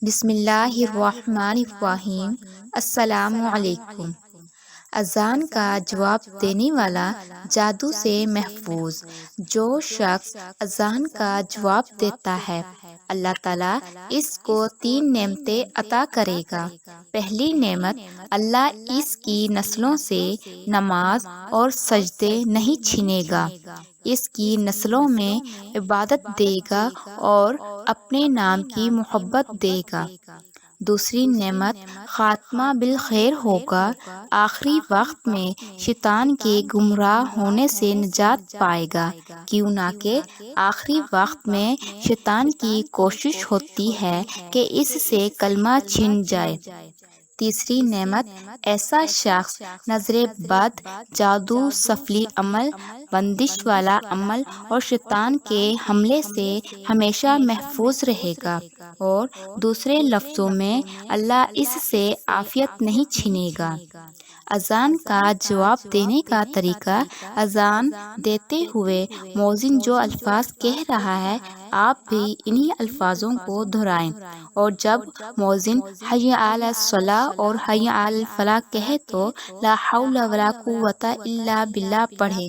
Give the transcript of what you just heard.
بسم اللہ الرحمن الرحیم۔ السلام علیکم۔ اذان کا جواب دینے والا جادو سے محفوظ۔ جو شخص اذان کا جواب دیتا ہے اللہ تعالیٰ اس کو 3 نعمتیں عطا کرے گا۔ پہلی نعمت، اللہ اس کی نسلوں سے نماز اور سجدے نہیں چھینے گا، اس کی نسلوں میں عبادت دے گا اور اپنے نام کی محبت دے گا۔ دوسری نعمت، خاتمہ بالخیر ہوگا، آخری وقت میں شیطان کے گمراہ ہونے سے نجات پائے گا، کیوں نہ کہ آخری وقت میں شیطان کی کوشش ہوتی ہے کہ اس سے کلمہ چھن جائے۔ تیسری نعمت، ایسا شخص نظر بد، جادو، سفلی عمل، بندش والا عمل اور شیطان کے حملے سے ہمیشہ محفوظ رہے گا، اور دوسرے لفظوں میں اللہ اس سے عافیت نہیں چھینے گا۔ اذان کا جواب دینے کا طریقہ، اذان دیتے ہوئے مؤذن جو الفاظ کہہ رہا ہے آپ بھی انہی الفاظوں کو دہرائیں، اور جب مؤذن حی علی الصلاۃ اور حی علی الفلاح کہے تو لا حول ولا قوۃ الا باللہ پڑھیں۔